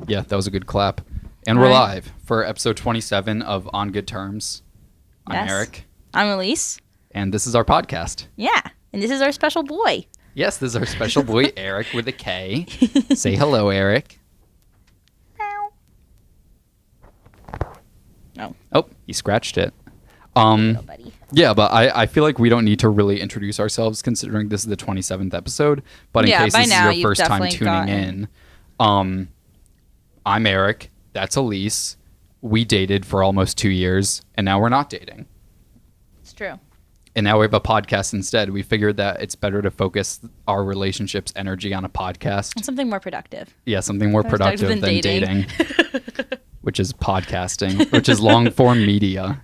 Yeah, that was a good clap. And we're All right. live for episode 27 of On Good Terms. I'm Yes. Eric, I'm Elise. and this is our podcast. Yeah. And this is our special boy. Yes, this is our special boy, Eric, with a K. Say hello, Eric. Oh, Oh, he scratched it. buddy. Yeah, but I feel like we don't need to really introduce ourselves considering this is the 27th episode. But in Yeah, case by this is now your you've first time definitely tuning gotten- in, I'm Eric. That's Elise. We dated for almost 2 years, and now we're not dating. It's true. And now we have a podcast instead. We figured that it's better to focus our relationship's energy on a podcast. Something more productive. Yeah, something more productive than dating. dating. Which is podcasting, which is long form media.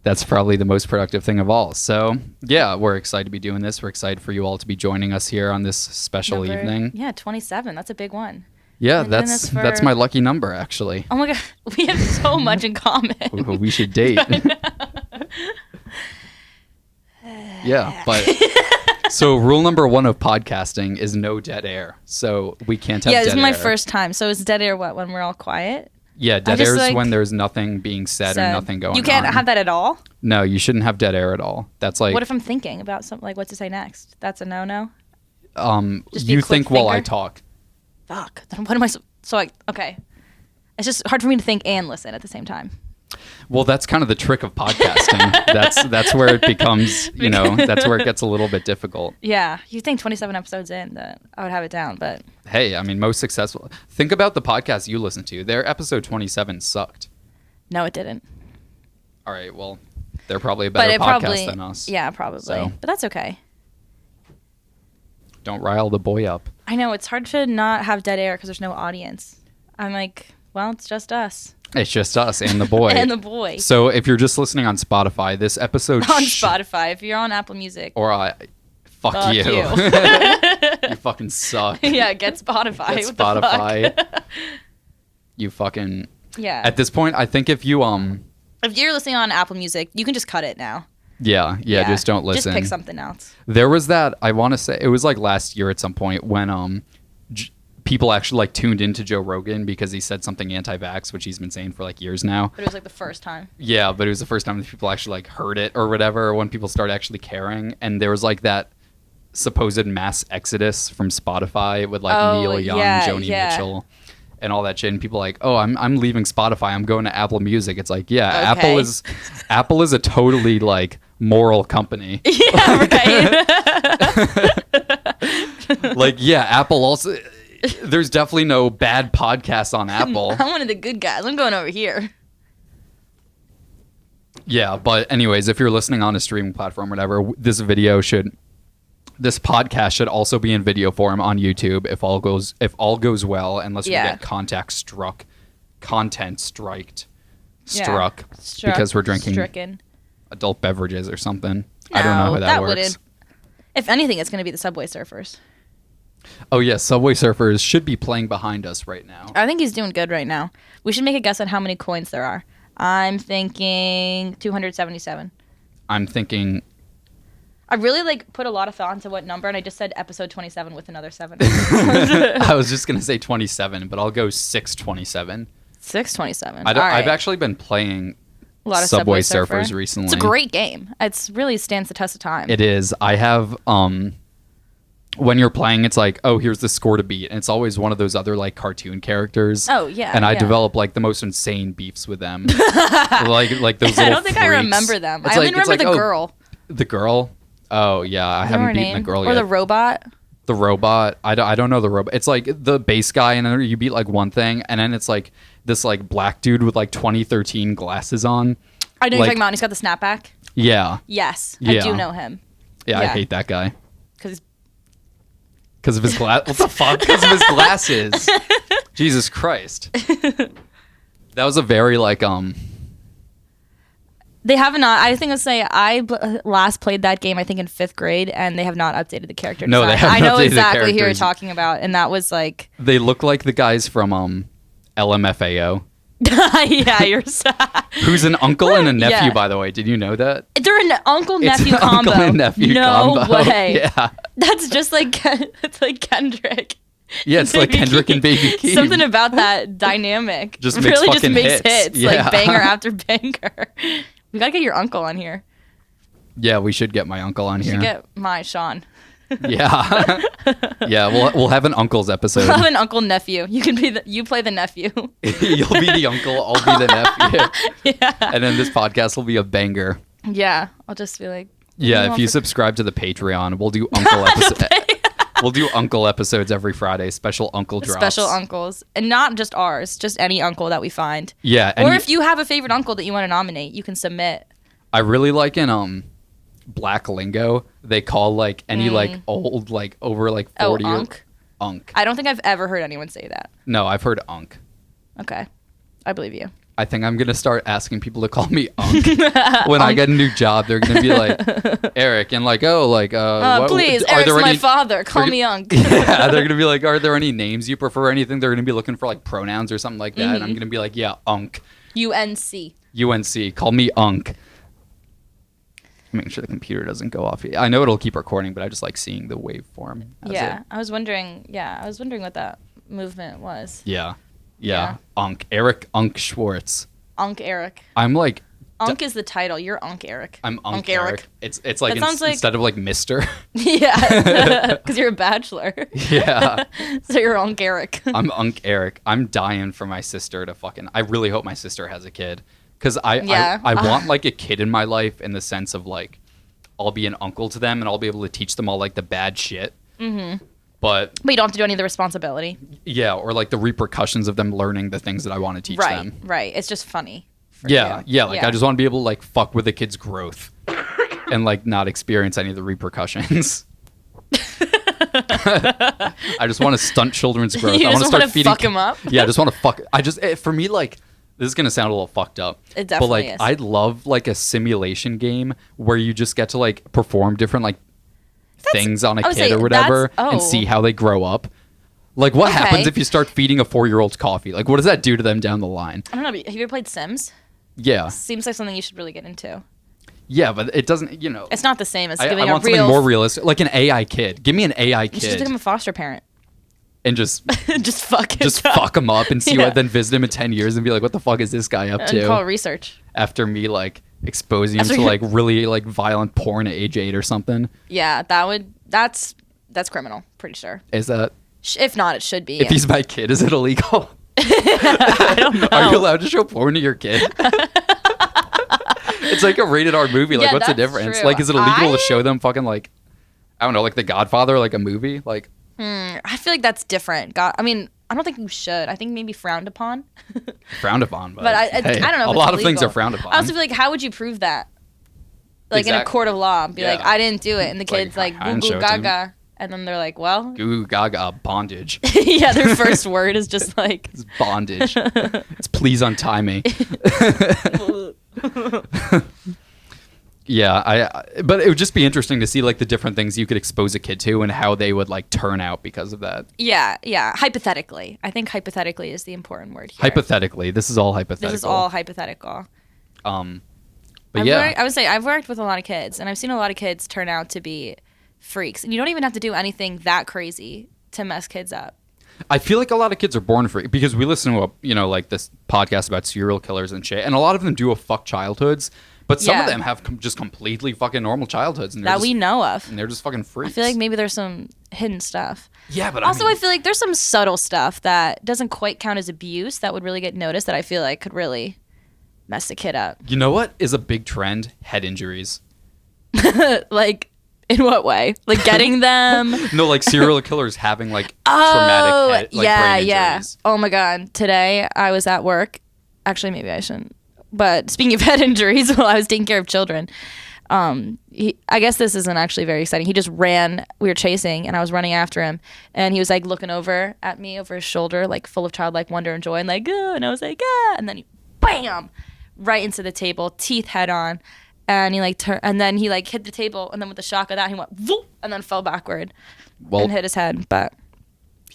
That's probably the most productive thing of all. So, yeah, we're excited to be doing this. We're excited for you all to be joining us here on this special Number- evening. Yeah, 27. That's a big one. Yeah, Been doing that's this for- that's my lucky number, actually. Oh my God. We have so much in common. Ooh, we should date. Yeah, but so rule number 1 of podcasting is no dead air. So we can't have Yeah, dead this is my air. first time. So is dead air what? When we're all quiet? Yeah, dead just, air is like, when there's nothing being said or nothing going on. You can't have that at all? No, you shouldn't have dead air at all. That's like What if I'm thinking about something like what to say next? That's a no-no? Just be a you quick think while I thinker? talk. Fuck. Then what am I... Okay. It's just hard for me to think and listen at the same time. Well, that's kind of the trick of podcasting. that's where it becomes, that's where it gets a little bit difficult. Yeah. You think 27 episodes in that I would have it down, but... Hey, I mean, most successful. Think about the podcasts you listen to. Their episode 27 sucked. No, it didn't. All right, well, they're probably a But better it podcast probably... than us. Yeah, probably. So. But that's okay. Don't rile the boy up. I know. It's hard to not have dead air because there's no audience. I'm like, well, it's just us. It's just us and the boy. And the boy. So if you're just listening on Spotify, this episode... On Spotify. If you're on Apple Music. Or fuck you. you. You fucking suck. Yeah, get Spotify. Get What the fuck? Spotify. You fucking... Yeah. At this point, I think if you If you're listening on Apple Music, you can just cut it now. yeah, just don't listen. Just pick something else. There was that, I want to say it was like last year at some point when people actually like tuned into Joe Rogan because he said something anti-vax, which he's been saying for like years now. But it was like the first time. Yeah, but it was the first time that people actually like heard it or whatever, when people started actually caring. And there was like that supposed mass exodus from Spotify with like Oh, Neil Young, yeah, Joni yeah. Mitchell, and all that shit. And people like, oh, I'm leaving Spotify. I'm going to Apple Music. It's like, yeah, Okay. Apple is a totally like moral company. Yeah, right. Like, yeah, Apple also. There's definitely no bad podcasts on Apple. I'm one of the good guys. I'm going over here. Yeah, but anyways, if you're listening on a streaming platform or whatever, this podcast should also be in video form on YouTube if all goes well, unless Yeah. we get content striked Yeah. because we're drinking Stricken. adult beverages or something. I don't know how No, that works. wouldn't. If anything, it's going to be the Subway Surfers. Oh yeah, Subway Surfers should be playing behind us right now. I think he's doing good right now. We should make a guess on how many coins there are. I'm thinking 277. I'm thinking I really like put a lot of thought into what number, and I just said episode 27 with another 7. I was just gonna say 27, but I'll go 627. 627. I've actually been playing a lot of Subway Surfer Surfers recently. It's a great game. It's really stands the test of time. It is. I have when you're playing, it's like, oh, here's the score to beat, and it's always one of those other like cartoon characters. Oh, yeah, And I yeah. develop like the most insane beefs with them. like those little I don't think I freaks. remember them. It's I only like- it's remember like, the oh, girl. The girl. Oh yeah, I You know haven't her beaten the name? girl Or yet. the robot. The robot. I don't know the robot. It's like the base guy, and then you beat like one thing, and then it's like this like black dude with like 2013 glasses on. I know Like- you're talking about. And he's got the snapback. Yeah, Yes, Yeah. I do know him. yeah. I Yeah. hate that guy Because because of his glass. What the fuck? Because of his glasses. Jesus Christ. That was a very like they have not. I think I'll say last played that game I think in 5th grade, and they have not updated the character No, design. they haven't I know updated the exactly who you're characters. talking about, and that was like, they look like the guys from LMFAO. yeah, you're sad. Who's an uncle and a nephew, Yeah. by the way. Did you know that? They're an uncle-nephew It's an combo. uncle and nephew no combo. way. Yeah. That's just like it's like Kendrick. Yeah, it's like Kendrick and Baby Keem. Something about that dynamic Just makes really just fucking makes hits. like Yeah. banger after banger. We gotta get your uncle on here. Yeah, we should get my uncle on We here. should get my Sean. Yeah. Yeah, we'll have an uncle's episode. We'll have an uncle nephew. You can be you play the nephew. You'll be the uncle, I'll be the nephew. Yeah. And then this podcast will be a banger. Yeah. I'll just be like. Yeah, if you subscribe to the Patreon, we'll do uncle episodes. We'll do uncle episodes every Friday, special uncle drops. Special uncles, and not just ours, just any uncle that we find. Yeah, Or if you have a favorite uncle that you want to nominate, you can submit. I really like in Black Lingo, they call like any like old like over like 40 Oh, unk? Unk. I don't think I've ever heard anyone say that. No, I've heard unk. Okay. I believe you. I think I'm gonna start asking people to call me Unk. When I get a new job, they're gonna be like, Eric, and like, oh, like, Please, are Eric's there my any? father. Call me Unk. Yeah, they're gonna be like, are there any names you prefer? Or anything? They're gonna be looking for like pronouns or something like that. And I'm gonna be like, yeah, Unk. UNC. UNC. Call me Unk. Making sure the computer doesn't go off. I know it'll keep recording, but I just like seeing the waveform. Yeah, I was wondering what that movement was. Yeah. Yeah. Unk. Eric Unk Schwartz. Unk Eric. I'm like, Unk is the title. You're Unk Eric. I'm Unk Eric. It's like, That sounds like- instead of like Mister. Yeah, because you're a bachelor. Yeah. So you're Unk Eric. I'm Unk Eric. I'm dying for my sister to fucking. I really hope my sister has a kid, because Yeah. I want like a kid in my life in the sense of like, I'll be an uncle to them and I'll be able to teach them all like the bad shit. Mm-hmm. But you don't have to do any of the responsibility. yeah, or like the repercussions of them learning the things that I want to teach them. Right. It's just funny. for Yeah, you. yeah. Like I just want to be able to like fuck with a kid's growth and like not experience any of the repercussions. I just want to stunt children's growth. You I want just to start wanna feeding. fuck 'em up? Yeah, I just want to fuck. For me, like this is gonna sound a little fucked up. It but definitely like is. I'd love like a simulation game where you just get to like perform different like things on a I would kid say or whatever that's- and oh. see how they grow up. Like what Okay. happens if you start feeding a 4-year-old coffee? Like what does that do to them down the line? I don't know. Have you ever played Sims? Yeah, Seems like something you should really get into. yeah, but it doesn't. You know, It's not the same as I giving want a real. something more realistic, like an AI kid. Give me an AI You should just kid become a foster parent. and just Just fuck it just up. fuck him up and see Yeah. what. Then visit him in 10 years and be like, what the fuck is this guy up And call it to? research. After me like exposing him After to you- like really like violent porn at age 8 or something. Yeah, that's criminal. Pretty sure. Is that If not, it should be. if he's my kid? Is it illegal? I don't know. Are you allowed to show porn to your kid? It's like a rated R movie. Like, Yeah, what's the that's difference? true. Like, is it illegal I- to show them fucking like, I don't know, like The Godfather, like a movie? Like, I feel like that's different. God, I mean, I don't think you should. I think maybe frowned upon. frowned upon. But, But I hey, don't know. A If lot it's of things illegal. are frowned upon. I also feel like, how would you prove that? Like in a Exactly. court of law, be like, Yeah. I didn't do it, and the Like, kid's like, I goo didn't show goo it to him. gaga, and then they're like, well, Goo gaga bondage. yeah, their first word is just like, It's bondage. It's please untie me. Yeah, but it would just be interesting to see like the different things you could expose a kid to and how they would like turn out because of that. yeah. Hypothetically, I think hypothetically is the important word here. Hypothetically, this is all hypothetical. This is all hypothetical. But yeah, I would say I've worked with a lot of kids, and I've seen a lot of kids turn out to be freaks, and you don't even have to do anything that crazy to mess kids up. I feel like a lot of kids are born free because we listen to like this podcast about serial killers and shit, and a lot of them do have fuck childhoods, but some of Yeah. them have just completely fucking normal childhoods, and That we know of. and they're just fucking freaks. I feel like maybe there's some hidden stuff. yeah, but Also, I I mean, feel like there's some subtle stuff that doesn't quite count as abuse that would really get noticed that I feel like could really mess the kid up. you know what is a big trend? Head injuries. Like, in what way? Like getting them? No, like serial killers having like Oh, traumatic head, like brain injuries. Oh my god. Today I was at work. Actually, maybe I shouldn't. But speaking of head injuries, while I was taking care of children, I guess this isn't actually very exciting. He just ran. We were chasing, and I was running after him, and he was like looking over at me over his shoulder, like full of childlike wonder and joy, and like, "Ah," and I was like, ah, and then he, bam, right into the table, teeth head on, and he like turned, and then he like hit the table, and then with the shock of that, he went, whoop, and then fell backward Well, and hit his head, but.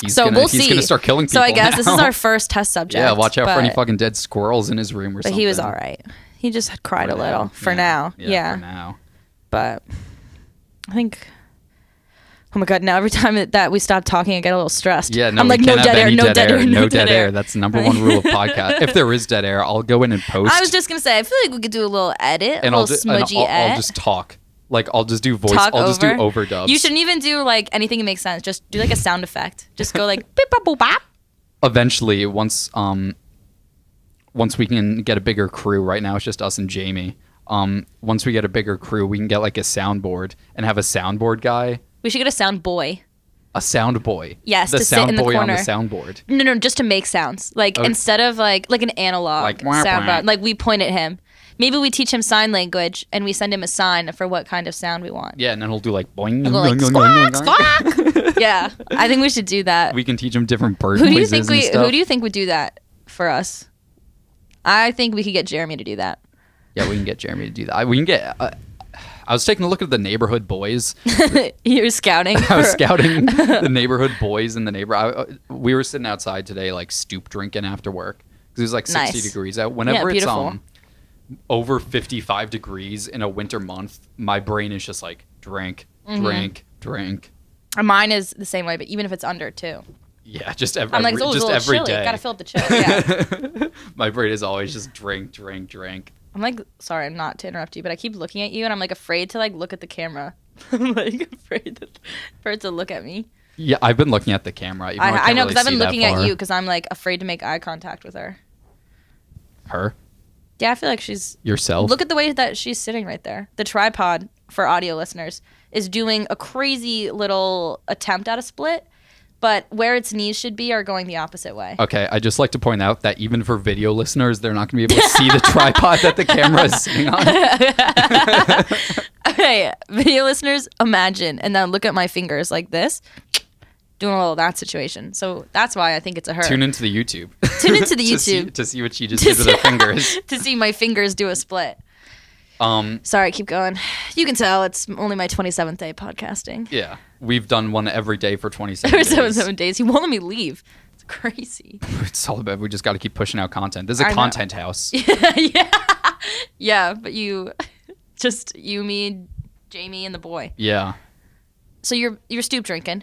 he's So gonna, we'll he's see. gonna start killing people. So I guess this is now. our first test subject. Yeah, watch out for any but- fucking dead squirrels in his room or But something. he was all right. He just cried a little for now. Yeah. For now. But I think Oh my god! Now every time that we stop talking, I get a little stressed. Yeah, no, I'm we like, no can't have dead air, any no dead air, no dead air. That's the number one rule of podcast. If there is dead air, I'll go in and post. I was just gonna say, I feel like we could do a little edit, and a little smudgy edit. I'll just talk. Like I'll just do voice. Talk I'll just do over. overdubs. You shouldn't even do like anything that makes sense. Just do like a sound effect. Just go like beep bop boop bop. Eventually, once we can get a bigger crew. Right now, it's just us and Jamie. Once we get a bigger crew, we can get like a soundboard and have a soundboard guy. We should get a sound boy. A sound boy. Yes, the to sound sit in the boy corner. on the soundboard. No, just to make sounds. Like instead of like an analog Like, wah, sound wah. bar, like we point at him. Maybe we teach him sign language and we send him a sign for what kind of sound we want. Yeah, and then he'll do like boing. We'll go like squawk, squawk. Yeah, I think we should do that. We can teach him different bird Who do you noises think and stuff. Who do you think would do that for us? I think we could get Jeremy to do that. Yeah, we can get Jeremy to do that. We can get. I was taking a look at the neighborhood boys. You're scouting. I was scouting the neighborhood boys in the neighborhood. We were sitting outside today, like stoop drinking after work because it was like 60 Nice. degrees out. Whenever it's beautiful. over 55 degrees in a winter month, my brain is just like drink, Mm-hmm. drink. Mine is the same way, but even if it's under two, Yeah, just every I'm like, it's just a little every chilly. day. Gotta fill up the chill. Yeah. My brain is always just drink. I'm like, sorry, I'm not to interrupt you, but I keep looking at you, and I'm like afraid to like look at the camera. I'm like afraid for it to look at me. Yeah, I've been looking at the camera. even though I can't know really because I've been see that looking at far. you because I'm like afraid to make eye contact with her. Her? Yeah, I feel like she's. Yourself? Look at the way that she's sitting right there. The tripod for audio listeners is doing a crazy little attempt at a split, but where its knees should be are going the opposite way. Okay, I just like to point out that even for video listeners, they're not going to be able to see the tripod that the camera is sitting on. Okay, video listeners, imagine, and then look at my fingers like this, doing a little that situation. So that's why I think it's a her. Tune into the YouTube. Tune into the to see- YouTube to see what she just did with her fingers. to see my fingers do a split. Sorry, keep going. You can tell it's only my 27th day podcasting. Yeah, we've done one every day for 27 Or days. 7 days. He won't let me leave. It's crazy. It's all about, we just got to keep pushing out content. This is I a know. content house. Yeah, but you, me, Jamie, and the boy. Yeah. So you're stoop drinking.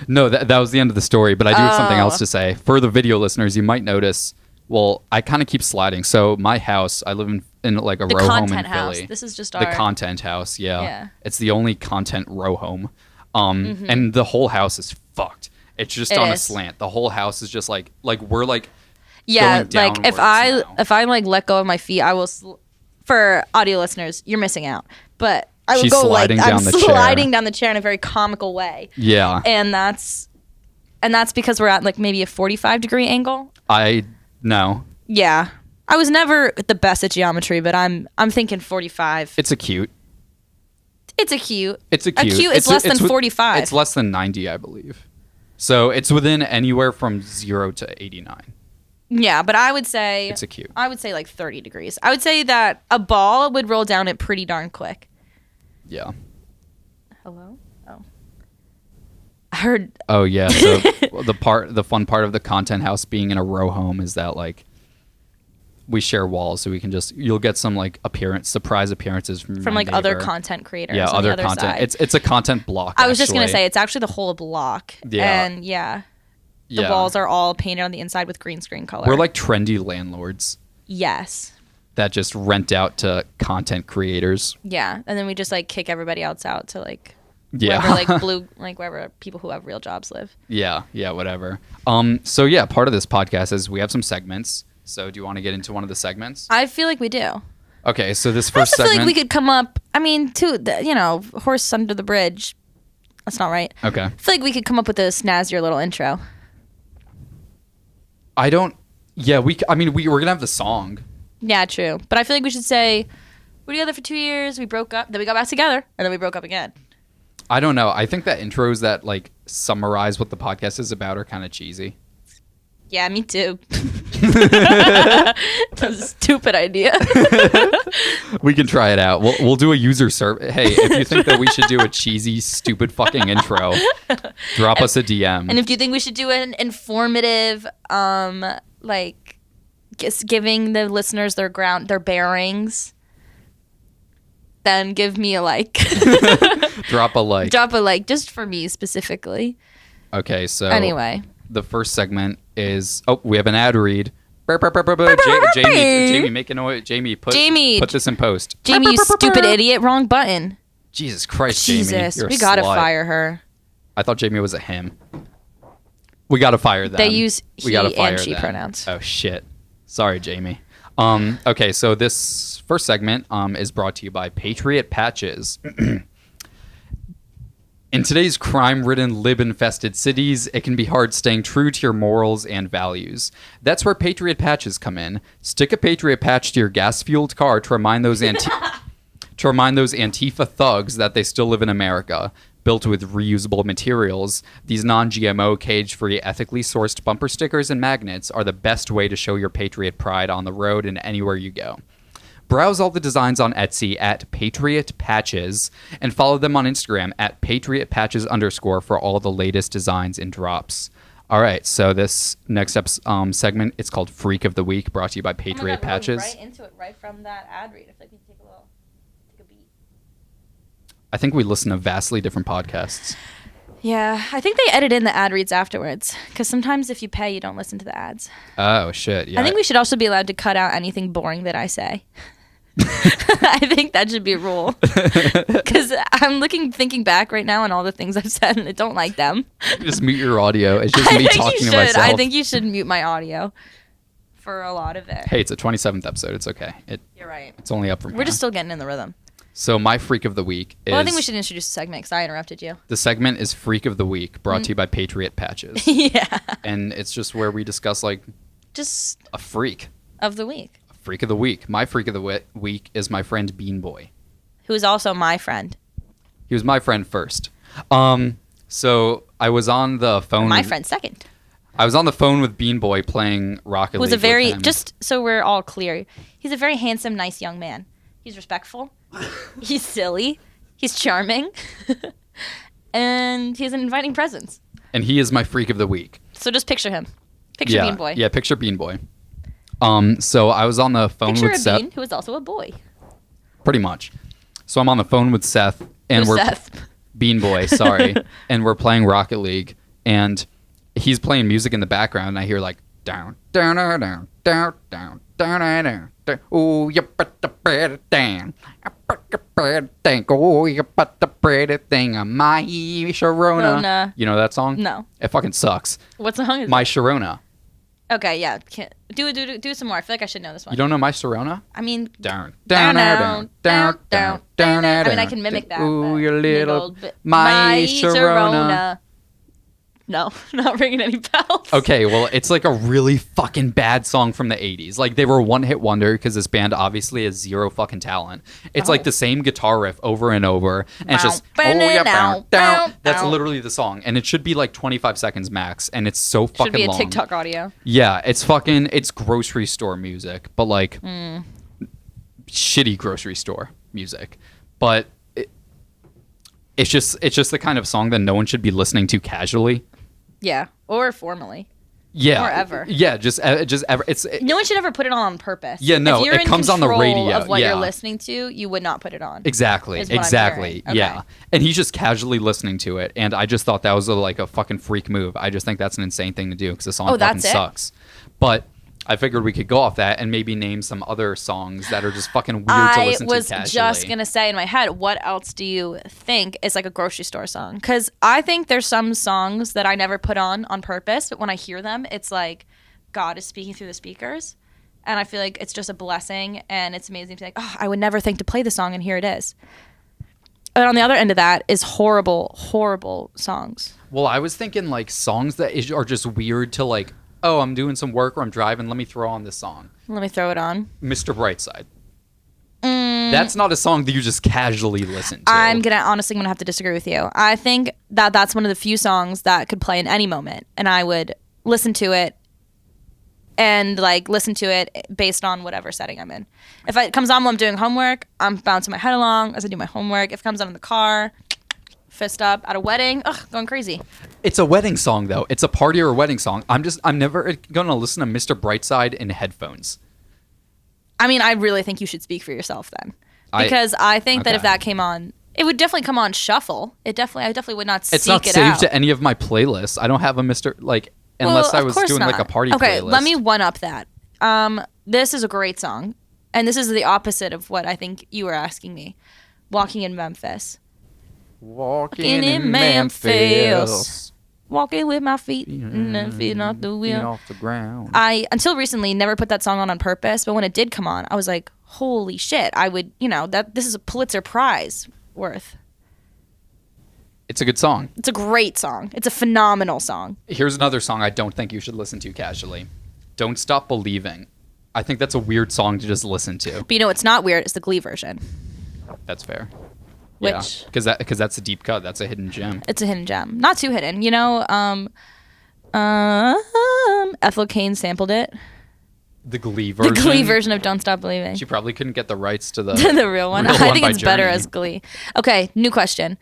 No, that was the end of the story, but I do have something Oh. else to say. For the video listeners, you might notice, well, I kind of keep sliding. So my house, I live in like a The row home in content house. Philly. This is just The our content house, yeah. Yeah. It's the only content row home. And the whole house is fucked. It's just It on a is. slant. The whole house is just like we're like Yeah, going like if downwards now. I like let go of my feet, I will. For audio listeners, you're missing out. But I will She's go like sliding I'm down the chair. sliding down the chair in a very comical way, yeah. and that's because we're at like maybe a 45-degree angle. I know. Yeah, I was never the best at geometry, but I'm thinking 45. It's a cute. It's a cute. It's a cute. It's less than 45. It's less than 90, I believe. So it's within anywhere from 0 to 89. Yeah, but I would say It's a cute. I would say like 30 degrees. I would say that a ball would roll down it pretty darn quick. Yeah. Hello? Oh. I heard Oh yeah. So the fun part of the content house being in a row home is that like we share walls, so we can you'll get some like surprise appearances from my like other neighbor. content creators. Yeah, on the other other content. Side. It's a content block. I was just gonna actually. say it's actually the whole block. Yeah. And yeah, the Yeah. walls are all painted on the inside with green screen color. We're like trendy landlords yes, that just rent out to content creators. yeah, and then we just like kick everybody else out to like Yeah. wherever wherever people who have real jobs live. Yeah, whatever. So yeah, part of this podcast is we have some segments. So do you want to get into one of the segments? I feel like we do. Okay, so this I first also feel segment. like we could come up. I mean, horse under the bridge. That's not right. Okay. I feel like we could come up with a snazzier little intro. I don't. Yeah, we're gonna have the song. Yeah, true. But I feel like we should say we're together for 2 years. We broke up. Then we got back together, and then we broke up again. I don't know. I think that intros that like summarize what the podcast is about are kind of cheesy. Yeah, me too. That's a stupid idea. We can try it out. We'll do a user survey. Hey, if you think that we should do a cheesy, stupid fucking intro, drop us a DM. And if you think we should do an informative, giving the listeners their bearings. then give me a like. Drop a like. Drop a like just for me specifically. Okay, so Anyway. the first segment is we have an ad read. Jamie, make a noise. Jamie, put this in post. Jamie, you stupid idiot, wrong button. Jesus Christ, Jesus, Jamie, we gotta fire her. I thought Jamie was a him. We gotta fire them. They use we he gotta fire and she them. pronouns. Oh shit. Sorry, Jamie. Okay, so this first segment is brought to you by Patriot Patches. In today's crime-ridden, lib-infested cities, it can be hard staying true to your morals and values. That's where Patriot Patches come in. Stick a Patriot patch to your gas-fueled car to remind those Antifa thugs that they still live in America. Built with reusable materials, these non-GMO, cage-free, ethically sourced bumper stickers and magnets are the best way to show your Patriot pride on the road and anywhere you go. Browse all the designs on Etsy at Patriot Patches and follow them on Instagram at PatriotPatches_ for all the latest designs and drops. All right, so this next segment, it's called Freak of the Week, brought to you by Patriot Patches. Right into it, right from that ad read. I feel like we take a beat. I think we listen to vastly different podcasts. Yeah, I think they edit in the ad reads afterwards because sometimes if you pay, you don't listen to the ads. Oh, shit. Yeah. I think we should also be allowed to cut out anything boring that I say. I think that should be a rule because I'm thinking back right now on all the things I've said and I don't like them. Just mute your audio. It's just me talking to myself. I think you should mute my audio for a lot of it. Hey, it's a 27th episode. It's okay. You're right. It's only up from We're just still getting in the rhythm. So my Freak of the Week is... Well, I think we should introduce the segment because I interrupted you. The segment is Freak of the Week, brought to you by Patriot Patches. Yeah. And it's just where we discuss, like... Just... a freak. Of the week. Freak of the Week. My Freak of the Week is my friend Bean Boy. Who is also my friend. He was my friend first. So I was on the phone... My friend second. I was on the phone with Bean Boy playing Rocket League. Who's a very... with him. Just so we're all clear. He's a very handsome, nice young man. He's respectful. He's silly. He's charming. And he has an inviting presence. And he is my Freak of the Week. So just picture him. Picture Bean Boy. Yeah, picture Bean Boy. So I was on the phone picture with a Seth. Bean who is also a boy. Pretty much. So I'm on the phone with Seth. And Who's we're Seth? Bean Boy, sorry. And we're playing Rocket League. And he's playing music in the background. And I hear like, down, down, down, down, down, down, down, down. Oh, you put the bread down. I put the bread down. Oh, you put the bread thing on my Sharona. Rona. You know that song? No. It fucking sucks. What song is My Sharona. it? Okay, yeah. Do some more. I feel like I should know this one. You don't know My Sharona? I mean... Down, down, down, down, down, down, down. I mean, I can mimic that. Ooh, but your little old bit- My Sharona. No, not ringing any bells. Okay, well, it's like a really fucking bad song from the 80s. Like, they were one-hit wonder because this band obviously has zero fucking talent. It's like the same guitar riff over and over. And it's just, oh, yeah, down, down. That's literally the song. And it should be like 25 seconds max. And it's so fucking Should be a long. TikTok audio. Yeah, it's grocery store music, but like shitty grocery store music. But it's just the kind of song that no one should be listening to casually. Yeah, or formally. Yeah, Or ever. Yeah, just ever. No one should ever put it on purpose. Yeah, no, if you're it in comes on the control radio, of what yeah. you're listening to, you would not put it on. Exactly. is what I'm Exactly. hearing. Yeah. Okay. And he's just casually listening to it, and I just thought that was like a fucking freak move. I just think that's an insane thing to do because the song fucking that's it? sucks. But I figured we could go off that and maybe name some other songs that are just fucking weird to I listen to was casually. just going to say in my head, what else do you think is like a grocery store song? Because I think there's some songs that I never put on purpose, but when I hear them, it's like God is speaking through the speakers. And I feel like it's just a blessing and it's amazing to be like, oh, I would never think to play the song and here it is. And on the other end of that is horrible, horrible songs. Well, I was thinking like songs that are just weird to like, oh, I'm doing some work or I'm driving, let me throw on this song. Let me throw it on. Mr. Brightside. That's not a song that you just casually listen to. I'm honestly gonna have to disagree with you. I think that that's one of the few songs that could play in any moment, and I would listen to it and like listen to it based on whatever setting I'm in. If it comes on while I'm doing homework, I'm bouncing my head along as I do my homework. If it comes on in the car, fist up at a wedding, going crazy. It's a wedding song though. It's a party or a wedding song. I'm never gonna listen to Mr. Brightside in headphones. I mean, I really think you should speak for yourself then. because I think that if okay. that came on, it would definitely come on shuffle. I definitely would not seek It's not it saved out. to any of my playlists. I don't have a unless I of was course doing like a not. party okay, playlist. let me one up that. This is a great song, and this is the opposite of what I think you were asking me. Walking in Memphis. Walking in Memphis. Walking with my feet feet off the wheel. off the ground. I until recently never put that song on purpose, but when it did come on, I was like, "Holy shit!" I would, that this is a Pulitzer Prize worth. It's a good song. It's a great song. It's a phenomenal song. Here's another song I don't think you should listen to casually. Don't Stop Believing. I think that's a weird song to just listen to. But it's not weird. It's the Glee version. That's fair. Which because that's a deep cut. That's a hidden gem. it's a hidden gem. Not too hidden. Ethel Cain sampled it. The Glee version. The Glee version of Don't Stop Believing. She probably couldn't get the rights to the The real one. real I one think by it's better Journey. as Glee. Okay, new question.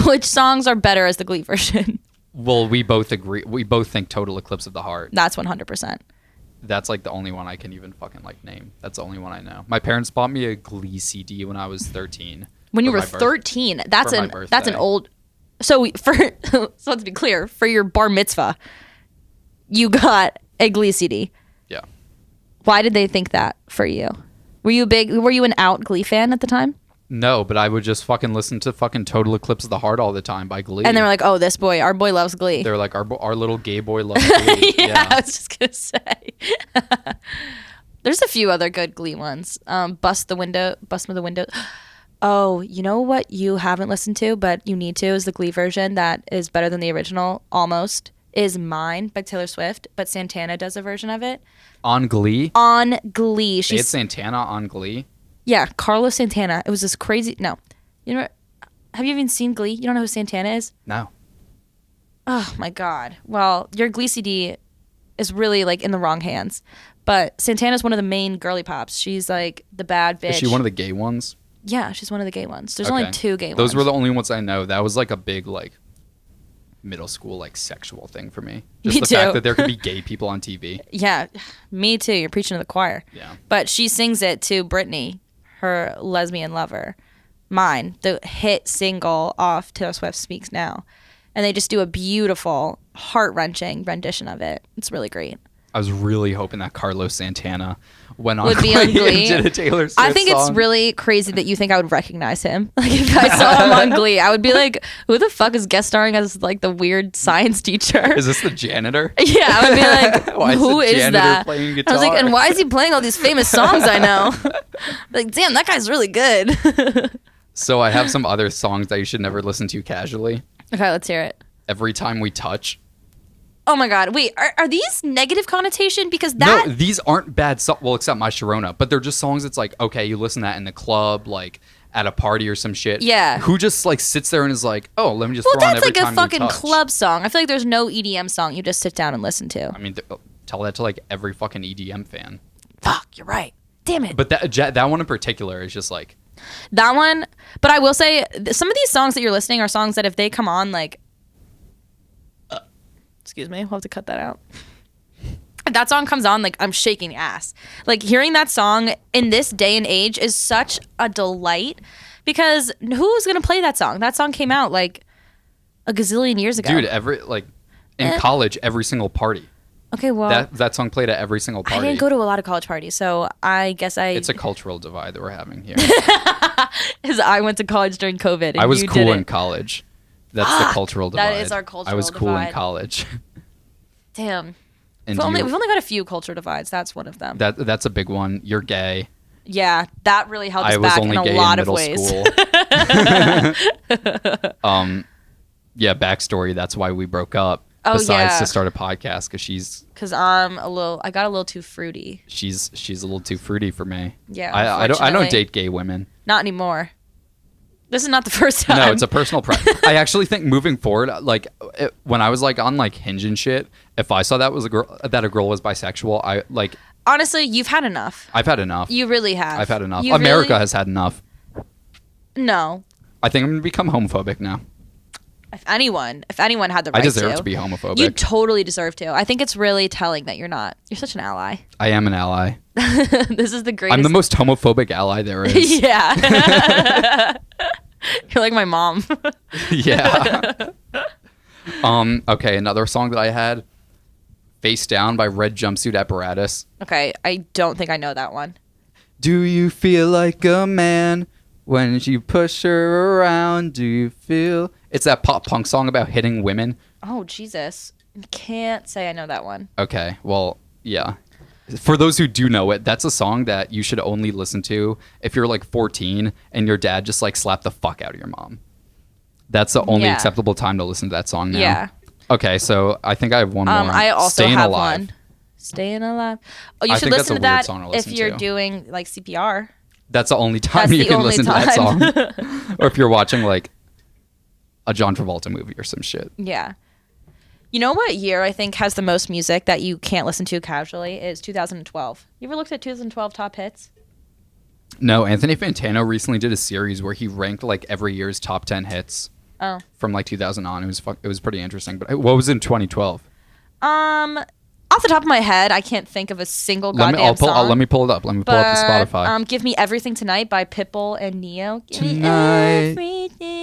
Which songs are better as the Glee version? Well, we both agree. We both think Total Eclipse of the Heart. That's 100%. That's like the only one I can even fucking like name. That's the only one I know. My parents bought me a Glee CD when I was 13. When you for were my birth- 13, that's for my an birthday. old. So let's be clear, for your bar mitzvah, you got a Glee CD. Yeah. Why did they think that for you? Were you an out Glee fan at the time? No, but I would just fucking listen to fucking Total Eclipse of the Heart all the time by Glee. And they were like, "Oh, our boy loves Glee." They're like, our little gay boy loves Glee. yeah, I was just gonna say. There's a few other good Glee ones. Bust with the window. Oh, you know what you haven't listened to, but you need to, is the Glee version that is better than the original, almost, is Mine by Taylor Swift, but Santana does a version of it. On Glee? On Glee. They had Santana on Glee? Yeah, Carlos Santana. It was this crazy, no. Have you even seen Glee? You don't know who Santana is? No. Oh my God. Well, your Glee CD is really like in the wrong hands. But Santana's one of the main girly pops. She's like the bad bitch. Is she one of the gay ones? Yeah, she's one of the gay ones. There's Okay. only two gay ones. Those were the only ones I know. That was like a big like middle school like sexual thing for me. Just Me the too. fact that there could be gay people on TV. Yeah, me too. You're preaching to the choir. Yeah. But she sings it to Brittany, her lesbian lover. Mine, the hit single off Taylor Swift Speaks Now. And they just do a beautiful, heart-wrenching rendition of it. It's really great. I was really hoping that Carlos Santana went on Would be on Glee. and did a Taylor Swift I think song. it's really crazy that you think I would recognize him. Like if I saw him on Glee, I would be like, "Who the fuck is guest starring as like the weird science teacher?" Is this the janitor? Yeah, I would be like, Why is "Who the is janitor that?" playing I was like, guitar? "And why is he playing all these famous songs I know?" Like, damn, that guy's really good. So I have some other songs that you should never listen to casually. Okay, let's hear it. Every Time We Touch. Oh my God, wait, are these negative connotation? Because that No, these aren't bad songs. Well, except My Sharona. But they're just songs that's like, okay, you listen to that in the club, like at a party or some shit. Yeah. Who just like sits there and is like, oh, let me just well, throw on that's Every like a Time We fucking Touch. club song. I feel like there's no EDM song you just sit down and listen to. I mean, tell that to like every fucking EDM fan. Fuck, you're right. Damn it. But that one in particular is just like, That one, but I will say some of these songs that you're listening are songs that if they come on, like, excuse me, I'll have to cut that out. If that song comes on, like, I'm shaking ass. Like, hearing that song in this day and age is such a delight because who's gonna play that song? That song came out like a gazillion years ago. dude, in college, every single party. Okay, well, That song played at every single I party. didn't go to a lot of college parties, so I guess It's a cultural divide that we're having here. because I went to college during COVID. And I was you cool didn't. in college. That's the cultural divide. that is our I cultural was cool in divide. college. Damn. And We've only got a few culture divides. That's one of them. that's a big one. You're gay. Yeah, that really held us I was back only in a gay lot in of middle ways. school. Yeah, backstory. That's why we broke up. Oh, Besides yeah. to start a podcast, because Because I got a little too fruity. she's a little too fruity for me. Yeah, I don't unfortunately. date gay women. Not anymore. This is not the first time. No, it's a personal preference. I actually think moving forward, like when I was like on like Hinge and shit, if I saw that a girl was bisexual, Honestly, you've had enough. I've had enough. You really have. I've had enough. You America really- has had enough. No. I think I'm gonna become homophobic now. If anyone had the right I deserve to be homophobic. you totally deserve to. I think it's really telling that you're not. You're such an ally. I am an ally. This is the greatest. I'm the most homophobic ally there is. Yeah. You're like my mom. Yeah. Okay, another song that I had, Face Down by Red Jumpsuit Apparatus. Okay, I don't think I know that one. Do you feel like a man when you push her around? Do you feel... It's that pop punk song about hitting women. Oh, Jesus. Can't say I know that one. Okay, well, yeah. For those who do know it, that's a song that you should only listen to if you're like 14 and your dad just like slapped the fuck out of your mom. That's the only Yeah. acceptable time to listen to that song now. Yeah. Okay, so I think I have one more. I also Staying have Alive. one. Staying Alive. Oh, you I should think that's listen a to weird that song to if listen you're to. doing like CPR. That's the only time That's you the can only listen to that time. song. Or if you're watching like a John Travolta movie or some shit. Yeah. You know what year I think has the most music that you can't listen to casually is 2012. You ever looked at 2012 top hits? No, Anthony Fantano recently did a series where he ranked like every year's top 10 hits Oh. from like 2000 on. It was pretty interesting. But what was in 2012? Off the top of my head, I can't think of a single goddamn song. Let me pull it up. Let me pull up the Spotify. Give Me Everything Tonight by Pitbull and Neo. Tonight,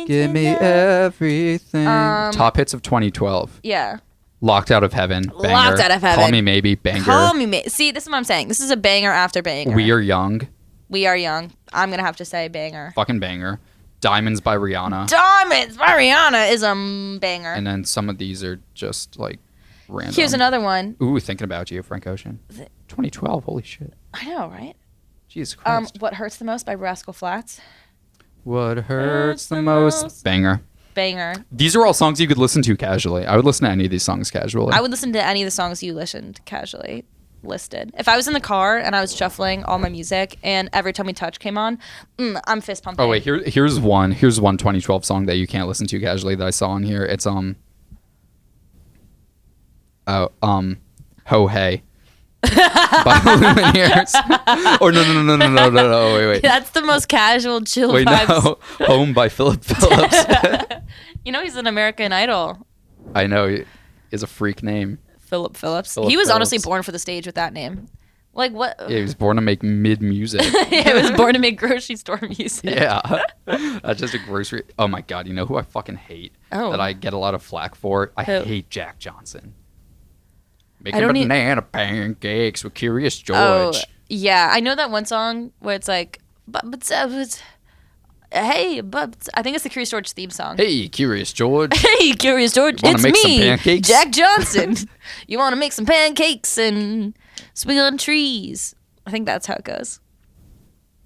Give me everything. Top hits of 2012. Yeah. Locked Out of Heaven. Banger. Locked Out of Heaven. Call Me Maybe. Banger. Call Me See, this is what I'm saying. This is a banger after banger. We Are Young. We Are Young. I'm going to have to say banger. Fucking banger. Diamonds by Rihanna. Diamonds by Rihanna is a banger. And then some of these are just like random. Here's another one. Ooh, Thinking About You, Frank Ocean. 2012. Holy shit. I know, right? Jesus Christ. What Hurts the Most by Rascal Flatts. What hurts the most? Banger. Banger. These are all songs you could listen to casually. I would listen to any of these songs casually. I would listen to any of the songs you listened casually listed. If I was in the car and I was shuffling all my music and Every Time We Touch came on, I'm fist pumping. Oh wait, here's one 2012 song that you can't listen to casually that I saw on here. It's Ho Hey by Lumineers. Or no, wait. That's the most casual chill Wait, vibes. no. Home by Philip Phillips. You know he's an American Idol. I know, he is a freak name. Philip Phillips. Philip He was honestly Phillips. born for the stage with that name. Like what? Yeah, he was born to make mid music. He was born to make grocery store music. Yeah. That's just a grocery. Oh my God. You know who I fucking hate? Oh. That I get a lot of flack for? I Who? hate Jack Johnson. I Making don't banana pancakes with Curious George. Oh, yeah. I know that one song where it's like, hey, but I think it's the Curious George theme song. Hey, Curious George. Hey, Curious George, Wanna it's make some me, pancakes? Jack Johnson. You want to make some pancakes and swing on trees? I think that's how it goes.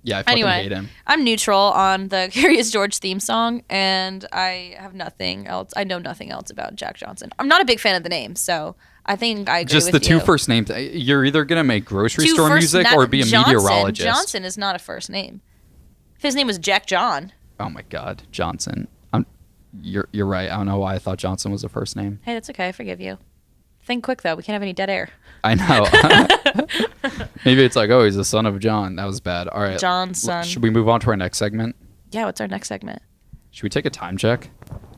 Yeah, I fucking Anyway, hate him. I'm neutral on the Curious George theme song, and I have nothing else. I know nothing else about Jack Johnson. I'm not a big fan of the name, so I think I agree Just with the two you. first names. You're either going to make grocery Two store first music na- or be a Johnson. meteorologist. Johnson is not a first name. If his name was Jack John. Oh my God, Johnson. You're right. I don't know why I thought Johnson was a first name. Hey, that's okay. I forgive you. Think quick, though. We can't have any dead air. I know. Maybe it's like, oh, he's the son of John. That was bad. All right. John's son. Should we move on to our next segment? Yeah, what's our next segment? Should we take a time check?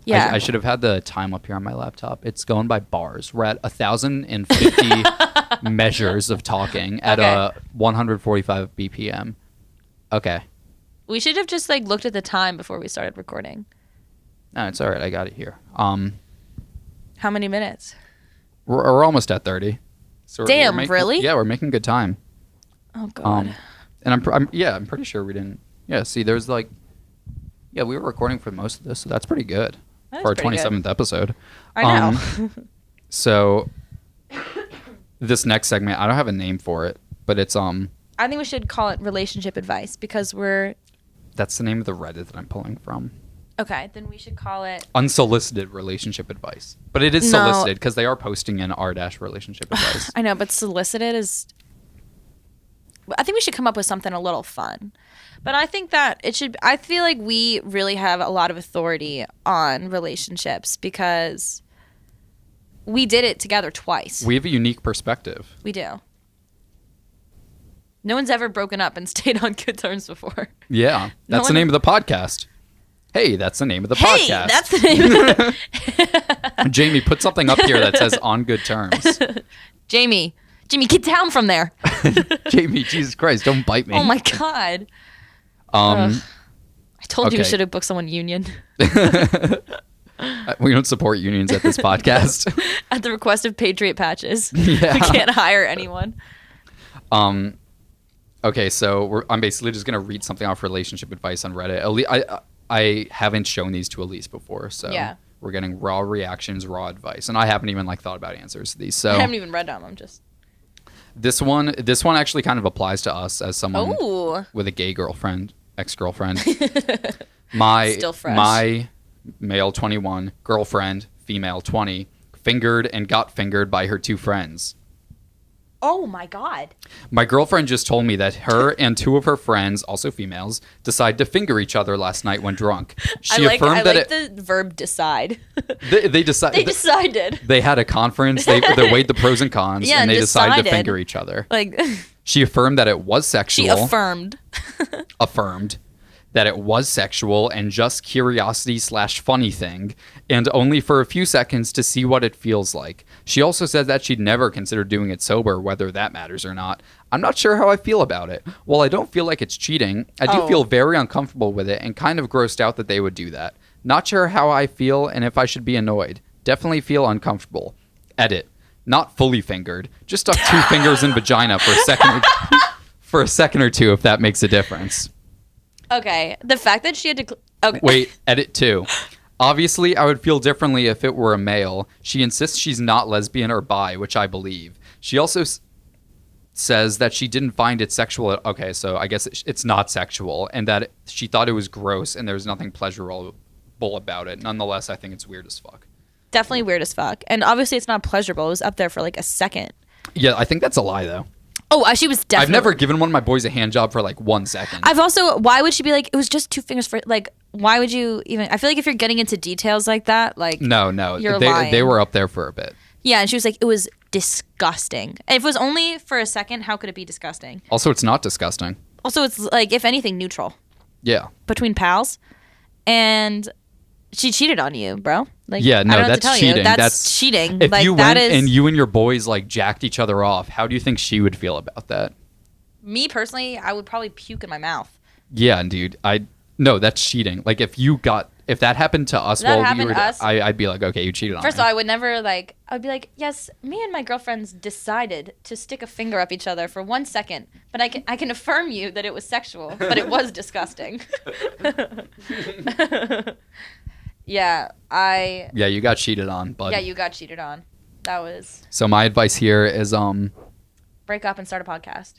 Yeah. I should have had the time up here on my laptop. It's going by bars. We're at 1,050 measures of talking at Okay. 145 BPM. Okay. We should have just like looked at the time before we started recording. No, it's all right. I got it here. How many minutes? We're almost at 30. So Damn, really? Yeah, we're making good time. Oh God. And I'm pretty sure we didn't. Yeah, see, there's like, yeah, we were recording for most of this, so that's pretty good That is for our pretty good. 27th episode. I know. So this next segment, I don't have a name for it, but it's I think we should call it relationship advice because we're that's the name of the Reddit that I'm pulling from. okay. Then we should call it. Unsolicited relationship advice, but it is No. solicited because they are posting in r-relationship advice. I know, but solicited is. I think we should come up with something a little fun. But I think that it should. I feel like we really have a lot of authority on relationships because we did it together twice. We have a unique perspective. We do. No one's ever broken up and stayed on good terms before. Yeah, No that's the one- name of the podcast. Hey, that's the name of the Hey, podcast. that's the name. Jamie, put something up here that says on good terms. Jamie, get down from there. Jamie, Jesus Christ, don't bite me. Oh my God. Um, I told you we okay. should have booked someone union. we don't support unions at this podcast. At the request of Patriot Patches. Yeah. We can't hire anyone. Okay, so I'm basically just gonna read something off relationship advice on Reddit. I haven't shown these to Elise before, so Yeah. we're getting raw reactions, raw advice, and I haven't even thought about answers to these. So I haven't even read them. I'm just. this one actually kind of applies to us as someone Oh. with a gay girlfriend, ex-girlfriend. My Still fresh. my male 21 girlfriend, female 20, fingered and got fingered by her two friends. Oh my God. My girlfriend just told me that her and two of her friends, also females, decided to finger each other last night when drunk. She affirmed that the verb decide. they decided They decided. they had a conference. They weighed the pros and cons, Yeah, and they decided to decided. finger each other. Like, She affirmed that it was sexual. she affirmed. affirmed that it was sexual and just curiosity/funny thing, and only for a few seconds to see what it feels like. She also said that she'd never consider doing it sober, whether that matters or not. I'm not sure how I feel about it. While I don't feel like it's cheating, I do Oh. feel very uncomfortable with it and kind of grossed out that they would do that. Not sure how I feel and if I should be annoyed. Definitely feel uncomfortable. Edit. Not fully fingered. Just stuck two fingers in vagina for a second or two, if that makes a difference. Okay. The fact that she had to. Okay. Wait, edit 2. Obviously, I would feel differently if it were a male. She insists she's not lesbian or bi, which I believe. She also says that she didn't find it sexual. Okay, so I guess it's not sexual, and that she thought it was gross and there's nothing pleasurable about it. Nonetheless, I think it's weird as fuck. Definitely weird as fuck. And obviously, it's not pleasurable. It was up there for like a second. Yeah, I think that's a lie, though. Oh, she was definitely. I've never given one of my boys a hand job for like 1 second. I've also. Why would she be like? It was just two fingers for like. Why would you even? I feel like if you're getting into details like that, like No, You're they lying. were up there for a bit. yeah, and she was like, it was disgusting. If it was only for a second, how could it be disgusting? Also, it's not disgusting. Also, it's like if anything, neutral Yeah. between pals, and she cheated on you, bro. Like, Yeah, no, I don't have that's to tell cheating. You. That's cheating. If like you that went is and you and your boys like jacked each other off, how do you think she would feel about that? me personally. I would probably puke in my mouth. Yeah, dude. No, that's cheating. Like if that happened to us That while we happened were, to us? I'd be like, okay, you cheated on First me. of all, I would never like. I would be like, yes, me and my girlfriends decided to stick a finger up each other for 1 second, but I can affirm you that it was sexual, but it was disgusting. Yeah, Yeah, you got cheated on, bud. Yeah, you got cheated on. That was So my advice here is, break up and start a podcast.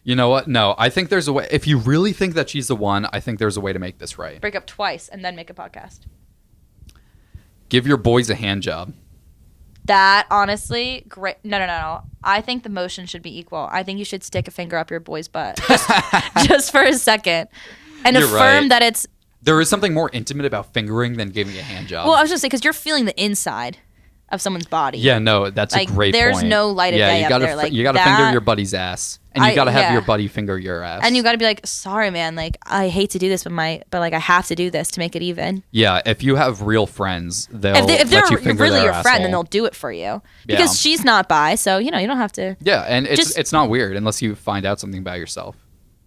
you know what? No, I think there's a way. If you really think that she's the one, I think there's a way to make this right. Break up twice and then make a podcast. Give your boys a hand job. That honestly, great. No. I think the motion should be equal. I think you should stick a finger up your boy's butt just for a second, and You're affirm right. that it's. There is something more intimate about fingering than giving a hand job. Well, I was just saying because you're feeling the inside of someone's body. Yeah, no, that's Like, a great there's point. no light of yeah, day you up gotta there, like you gotta that- finger your buddy's ass, and you gotta have yeah. your buddy finger your ass. And you got to be like, sorry, man. Like, I hate to do this, but like, I have to do this to make it even. yeah, if you have real friends, they'll If they're let you finger really their your friend, then asshole. they'll do it for you because Yeah. she's not bi. So you don't have to. Yeah, and Just- it's not weird unless you find out something about yourself.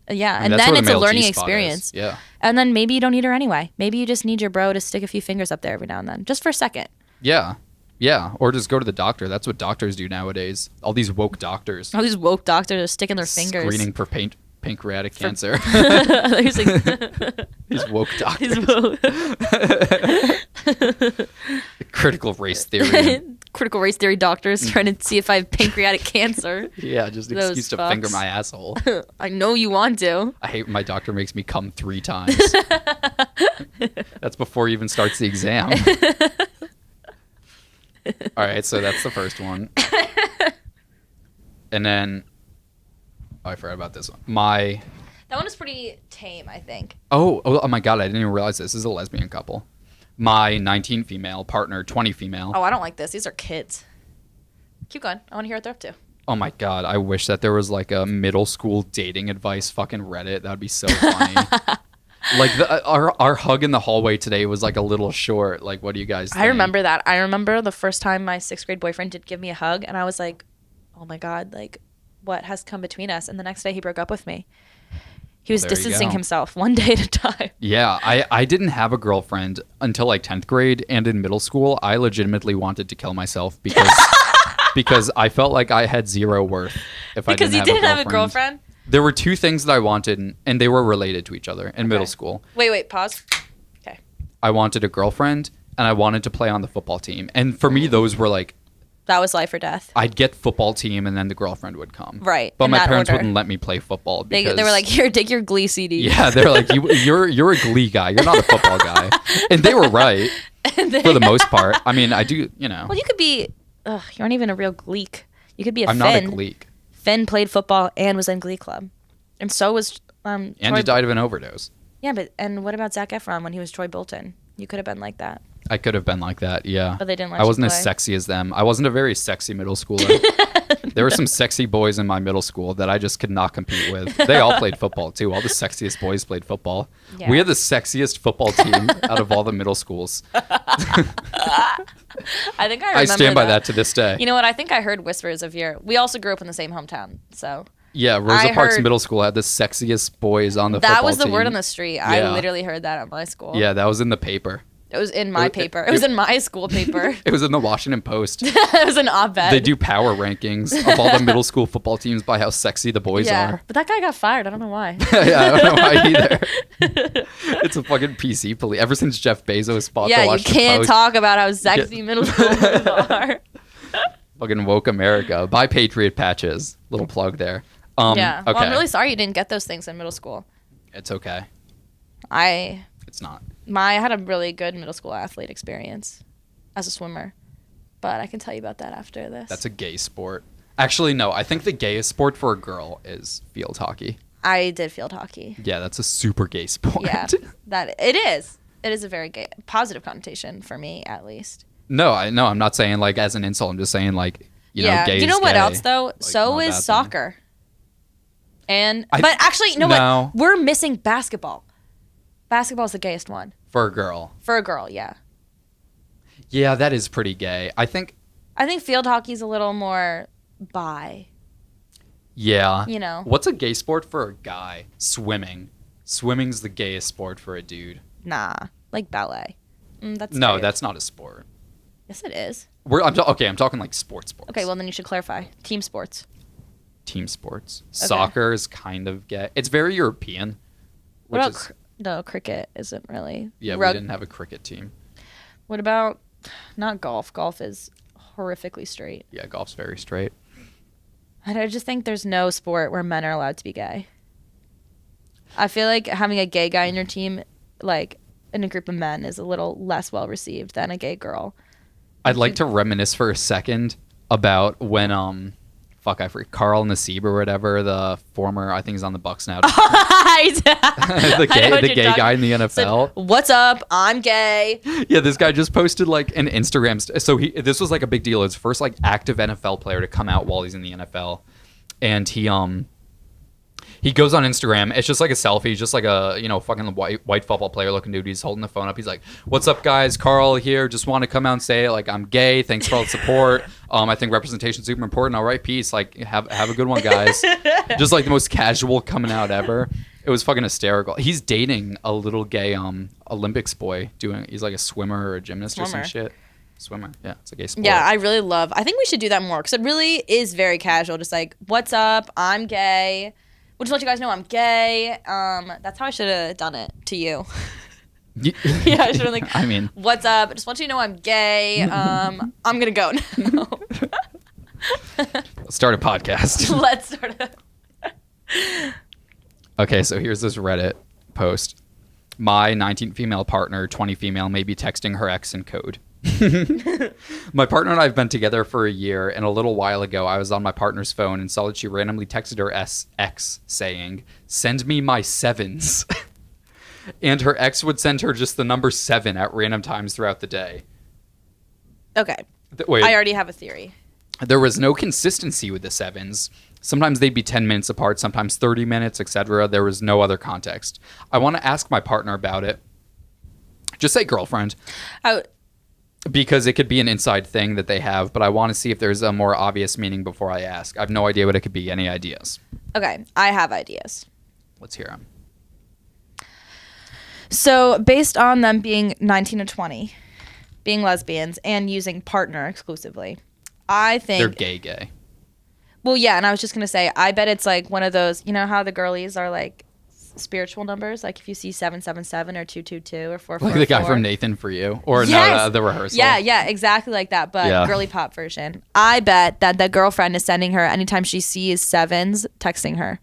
Yeah, I mean, and that's then what it's a male learning G-spot is. experience. Yeah. And then maybe you don't need her anyway. Maybe you just need your bro to stick a few fingers up there every now and then, just for a second. Yeah. Yeah. Or just go to the doctor. That's what doctors do nowadays. All these woke doctors. All these woke doctors are sticking their fingers. Screening for pancreatic cancer. He's like, These woke doctors. he's woke. Critical race theory. Critical race theory doctors trying to see if I have pancreatic cancer. Yeah, just an Those excuse to fucks. finger my asshole. I know you want to. I hate when my doctor makes me come 3 times. That's before he even starts the exam. All right, so that's the first one. And then, I forgot about this one. That one is pretty tame, I think. Oh my God, I didn't even realize this is a lesbian couple. My 19 female partner, 20 female. Oh, I don't like this. These are kids. Keep going. I want to hear what they're up to. Oh my God, I wish that there was like a middle school dating advice fucking Reddit. That would be so funny. Like our hug in the hallway today was like a little short. Like, what do you guys think? I remember that. I remember the first time my 6th grade boyfriend did give me a hug, and I was like, oh my God, like, what has come between us? And the next day he broke up with me. He was There you distancing go. himself one day at a time. Yeah, I didn't have a girlfriend until like 10th grade, and in middle school, I legitimately wanted to kill myself because I felt like I had zero worth if I Because didn't you have didn't have a girlfriend? There were two things that I wanted, and they were related to each other in middle Okay. school. Wait, pause. Okay. I wanted a girlfriend, and I wanted to play on the football team. And for me, those were like, That was life or death. I'd get football team, and then the girlfriend would come. Right, But in my that parents order. wouldn't let me play football They because were like, here, take your Glee CD. yeah, they're like, you're a Glee guy. You're not a football guy. And they were right for the most part. I mean, I do, Well, you could be, you aren't even a real Gleek. You could be a I'm Finn. not a Gleek. Finn played football and was in Glee Club. And so was And Troy. he died of an overdose. Yeah, and what about Zac Efron when he was Troy Bolton? You could have been like that. I could have been like that, yeah. But they didn't let I you wasn't play. as sexy as them. I wasn't a very sexy middle schooler. There were some sexy boys in my middle school that I just could not compete with. They all played football too. All the sexiest boys played football. Yeah. We had the sexiest football team out of all the middle schools. I think I remember I stand by that to this day. You know what? I think I heard whispers of we also grew up in the same hometown. So Yeah, Rosa I Parks heard- Middle School had the sexiest boys on the football that was the team. word on the street. I Yeah. literally heard that at my school. Yeah, that was in the paper. It was in my It- paper. It was in my school paper. It was in the Washington Post. It was an op-ed. They do power rankings of all the middle school football teams by how sexy the boys yeah, are. but that guy got fired. I don't know why. Yeah, I don't know why either. It's a fucking PC police. Ever since Jeff Bezos bought the Yeah, you Washington can't Post, talk about how sexy middle schoolers are. fucking woke America. Buy Patriot patches. Little plug there. Yeah. Okay. Well, I'm really sorry you didn't get those things in middle school. It's okay. I It's not. had a really good middle school athlete experience as a swimmer, but I can tell you about that after this. That's a gay sport. Actually, no. I think the gayest sport for a girl is field hockey. I did field hockey. Yeah, that's a super gay sport. Yeah, that it is. It is a very gay, positive connotation for me, at least. No, I'm not saying like as an insult. I'm just saying like, you know, gay You know is what gay. else though? Like, So not a bad is thing. soccer. And I- but actually, you know No. what? We're missing basketball. Basketball is the gayest one For a girl. for a girl. Yeah, Yeah, that is pretty gay. I think. I think field hockey's a little more bi. Yeah. You know. What's a gay sport for a guy? Swimming. Swimming's the gayest sport for a dude. Nah, like ballet. That's No, weird. that's not a sport. Yes, it is. I'm talking like sports. Okay, well then you should clarify. Team sports. Team sports. Soccer is kind of gay. It's very European. What Which about is no, cricket isn't really. yeah, we Rug- didn't have a cricket team. What about not golf? Golf is horrifically straight. Yeah, golf's very straight. And I just think there's no sport where men are allowed to be gay. I feel like having a gay guy in your team, like in a group of men, is a little less well received than a gay girl. I'd like to reminisce for a second about when I forget, Carl Nassib or whatever, the former, I think he's on the Bucks now. the gay guy in the NFL. What's up? I'm gay. Yeah, this guy just posted like an Instagram. So this was like a big deal. His first like active NFL player to come out while he's in the NFL, and he goes on Instagram. It's just like a selfie, just like a fucking white football player looking dude. He's holding the phone up. He's like, "What's up, guys? Carl here. Just want to come out and say like I'm gay. Thanks for all the support. I think representation's super important. All right, peace. Like have a good one, guys." Just like the most casual coming out ever. It was fucking hysterical. He's dating a little gay Olympics boy. He's like a swimmer or a gymnast or some shit. Swimmer. Yeah, it's a gay sport. Yeah, I think we should do that more because it really is very casual. Just like, what's up? I'm gay. We'll just let you guys know I'm gay. That's how I should have done it to you. Yeah, I should have like, I mean, what's up? I just want you to know I'm gay. I'm gonna go now. start a podcast. Let's start it. Okay, so here's this Reddit post. My 19 female partner, 20 female, may be texting her ex in code. My partner and I have been together for a year, and a little while ago, I was on my partner's phone and saw that she randomly texted her ex saying, "Send me my sevens." And her ex would send her just the number 7 at random times throughout the day. Okay. Wait, I already have a theory. there was no consistency with the sevens. Sometimes they'd be 10 minutes apart, sometimes 30 minutes, etc. There was no other context. I want to ask my partner about it. Just say girlfriend. Because it could be an inside thing that they have, but I want to see if there's a more obvious meaning before I ask. I have no idea what it could be. Any ideas? Okay, I have ideas. Let's hear them. So based on them being 19 and 20, being lesbians, and using partner exclusively, I think... They're gay. Well, yeah, and I was just going to say, I bet it's like one of those, you know how the girlies are like spiritual numbers? Like if you see 777 or 222 or 444. Like the guy from Nathan For You? Or yes! no, the rehearsal? Yeah, exactly like that, but girly pop version. I bet that the girlfriend is sending her, anytime she sees sevens, texting her.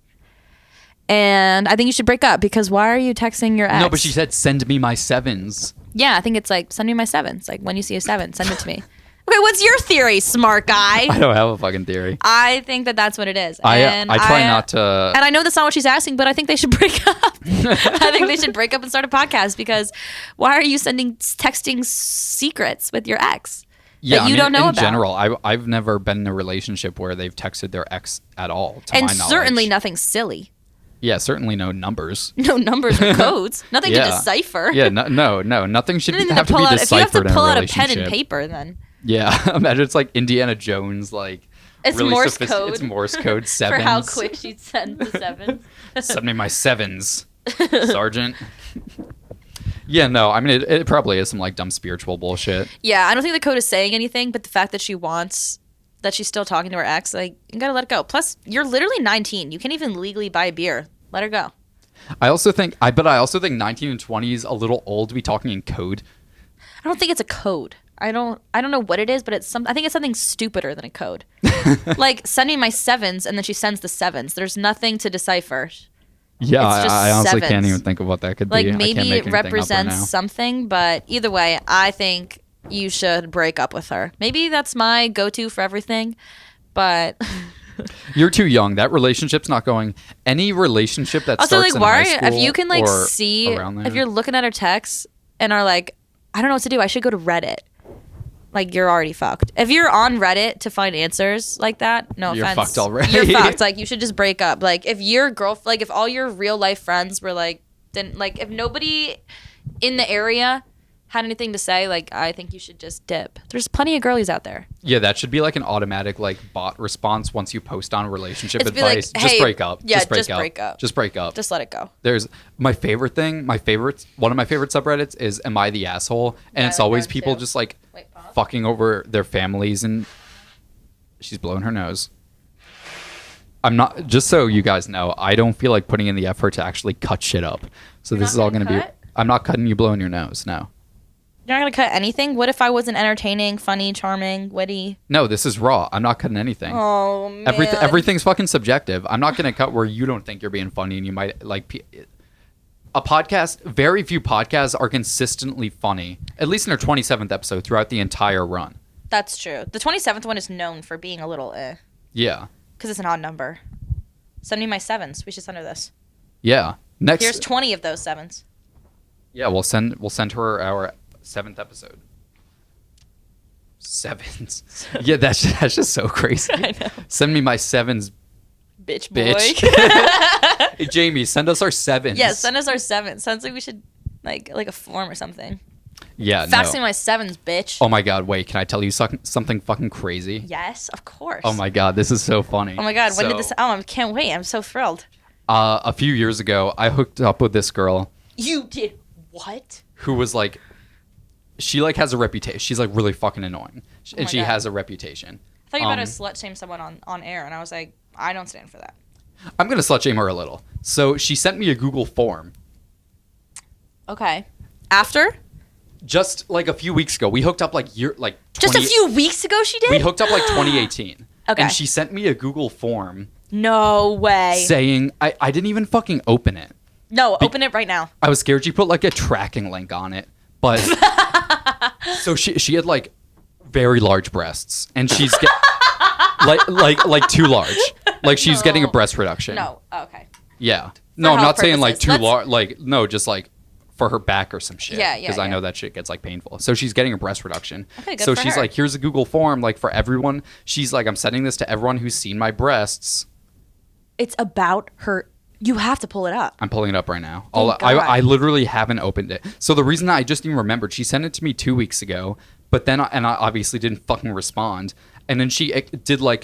And I think you should break up, because why are you texting your ex? No, but she said, send me my sevens. Yeah, I think it's like, send me my sevens. Like when you see a seven, send it to me. Okay, what's your theory, smart guy? I don't have a fucking theory. I think that that's what it is. I try not to... And I know that's not what she's asking, but I think they should break up. I think they should break up and start a podcast, because why are you texting secrets with your ex that you don't know about? In general, I've never been in a relationship where they've texted their ex at all, to my knowledge. And certainly nothing silly. Yeah, certainly no numbers. No numbers or codes. Nothing to decipher. Yeah, no. Nothing should have to be deciphered in a relationship. If you have to pull out a pen and paper, then... Yeah, imagine it's like Indiana Jones, like... It's really Morse code. It's Morse code, sevens. For how quick she'd send the sevens. Send me my sevens, Sergeant. Yeah, no, I mean, it probably is some like dumb spiritual bullshit. Yeah, I don't think the code is saying anything, but the fact that she wants... that she's still talking to her ex, like, you gotta let it go. Plus, you're literally 19. You can't even legally buy a beer. Let her go. I also think 19 and 20 is a little old to be talking in code. I don't think it's a code. I don't know what it is, but I think it's something stupider than a code. Like, send me my sevens, and then she sends the sevens. There's nothing to decipher. Yeah, I honestly can't even think of what that could be. Like, maybe it represents something, but either way, I think you should break up with her. Maybe that's my go-to for everything, but... You're too young. That relationship's not going... Any relationship that also, starts like, in high school if you can, like, see... If you're looking at her texts and are like, I don't know what to do. I should go to Reddit. Like, you're already fucked. If you're on Reddit to find answers like that, no you're offense. You're fucked already. You're fucked. Like, you should just break up. Like, if your if all your real life friends were like, then, like, if nobody in the area had anything to say, like, I think you should just dip. There's plenty of girlies out there. Yeah, that should be like an automatic, like, bot response once you post on relationship advice. Like, hey, just break up. Yeah, just break up. Just break up. Just let it go. There's one of my favorite subreddits is Am I the Asshole? And it's always people just, like, fucking over their families, and she's blowing her nose. I'm not, just so you guys know, I don't feel like putting in the effort to actually cut shit up. So this is all going to be, I'm not cutting you blowing your nose, no. You're not going to cut anything? What if I wasn't entertaining, funny, charming, witty? No, this is raw. I'm not cutting anything. Oh, man. Everything's fucking subjective. I'm not going to cut where you don't think you're being funny and you might, like, a podcast, very few podcasts are consistently funny, at least in our 27th episode throughout the entire run. That's true. The 27th one is known for being a little Yeah. Because it's an odd number. Send me my sevens. We should send her this. Yeah. Next. Here's 20 of those sevens. Yeah, we'll send her our 7th episode. Sevens. Yeah, that's just so crazy. I know. Send me my sevens. Bitch boy. Hey, Jamie, send us our sevens. Yeah, send us our sevens. Sounds like we should like a form or something. Yeah, Fax me my sevens, bitch. Oh my god, wait, can I tell you something fucking crazy? Yes, of course. Oh my god, this is so funny. Oh my god, when did this... Oh, I can't wait. I'm so thrilled. A few years ago, I hooked up with this girl. You did what? Who was like... She like has a reputation. She's like really fucking annoying. And she has a reputation. I thought you were about to slut shame someone on air, and I was like, I don't stand for that. I'm going to slut shame her a little. So she sent me a Google form. Okay. After? Just like a few weeks ago. We hooked up just a few weeks ago she did? We hooked up like 2018. Okay. And she sent me a Google form. No way. Saying, I didn't even fucking open it. No, open it right now. I was scared she put like a tracking link on it. But so she had like very large breasts, and she's like too large. Like she's getting a breast reduction. No, okay. Yeah. No, I'm not saying like too large. Like no, just like for her back or some shit. Yeah. Because I know that shit gets like painful. So she's getting a breast reduction. Okay, good so for she's her. like, here's a Google form like for everyone. She's like, I'm sending this to everyone who's seen my breasts. It's about her. You have to pull it up. I'm pulling it up right now. Thank I God. literally haven't opened it. So the reason I just even remembered, she sent it to me 2 weeks ago, but then I obviously didn't fucking respond. And then she did like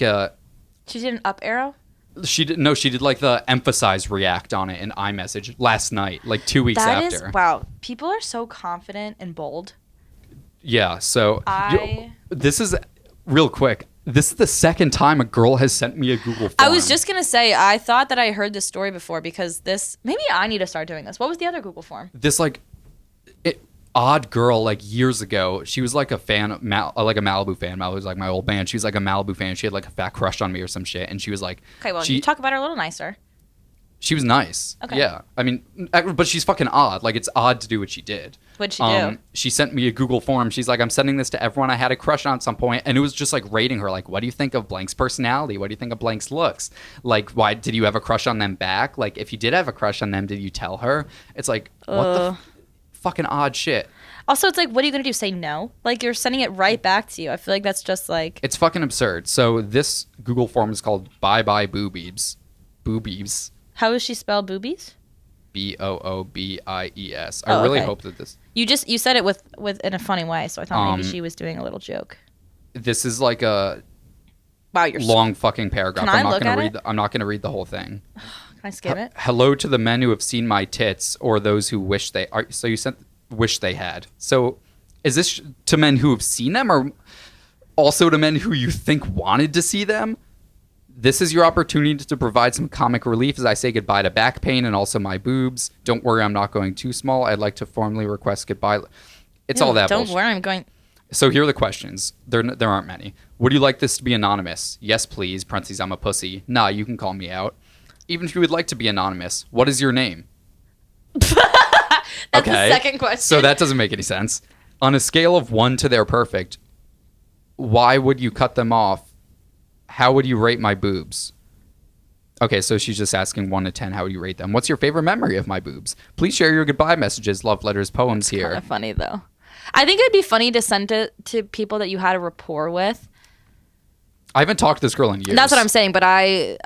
She did an up arrow. she did like the emphasize react on it in iMessage last night, like 2 weeks That after. is wow. People are so confident and bold. Yeah. So I- this is real quick. This is the second time a girl has sent me a Google form. I was just gonna say I thought that I heard this story before because maybe I need to start doing this. What was the other Google form? this like odd girl like years ago. She was like a fan of like a Malibu fan. Malibu was like my old band. She was like a Malibu fan. She had like a fat crush on me or some shit, and she was like, Okay, well, you talk about her a little nicer. she was nice. Okay. Yeah. I mean, but she's fucking odd. Like, it's odd to do what she did. What'd she do? She sent me a Google form. She's like, I'm sending this to everyone I had a crush on at some point. And it was just like rating her. Like, what do you think of Blank's personality? What do you think of Blank's looks? Like, why did you have a crush on them back? Like, if you did have a crush on them, did you tell her? It's like, what the fucking odd shit. Also, it's like, what are you gonna do? Say no? Like, you're sending it right back to you. I feel like that's just like. It's fucking absurd. So this Google form is called Bye Bye Boobies. Boobies. How does she spell boobies? Boobies. Oh, I really okay. hope that this. You said it with in a funny way, so I thought maybe she was doing a little joke. This is like a Wow, you're long fucking paragraph. Can I I'm not look gonna at read. it? I'm not gonna read the whole thing. Can I skim it? Hello to the men who have seen my tits, or those who wish they are. So you sent wish they had. So is this to men who have seen them, or also to men who you think wanted to see them? This is your opportunity to provide some comic relief as I say goodbye to back pain and also my boobs. Don't worry, I'm not going too small. I'd like to formally request goodbye. It's all that Don't bullshit. worry, I'm going. So here are the questions. There aren't many. Would you like this to be anonymous? Yes, please. Parentheses, I'm a pussy. Nah, you can call me out. Even if you would like to be anonymous, what is your name? That's the second question. So that doesn't make any sense. On a scale of 1 to they're perfect, why would you cut them off? How would you rate my boobs? Okay, so she's just asking 1 to 10. How would you rate them? What's your favorite memory of my boobs? Please share your goodbye messages, love letters, poems here. Kind of funny though. I think it'd be funny to send it to people that you had a rapport with. I haven't talked to this girl in years. That's what I'm saying, but I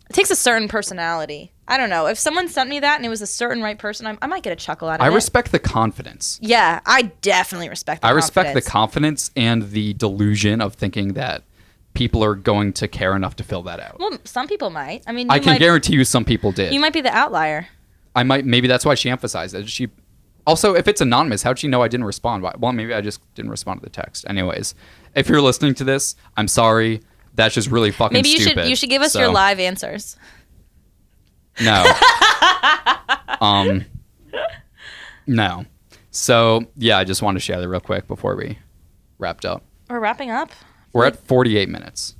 it takes a certain personality. I don't know. If someone sent me that and it was a certain right person, I might get a chuckle out of it. I respect the confidence. Yeah, I definitely respect the I confidence. respect the confidence and the delusion of thinking that people are going to care enough to fill that out. Well, some people might. I mean, I can guarantee you some people did. You might be the outlier. Maybe that's why she emphasized it. Also, if it's anonymous, how'd she know I didn't respond? Well, maybe I just didn't respond to the text. Anyways, if you're listening to this, I'm sorry. That's just really fucking Maybe stupid. you should give us your live answers. No. No. So, yeah, I just wanted to share that real quick before we wrapped up. We're wrapping up. We're at 48 minutes.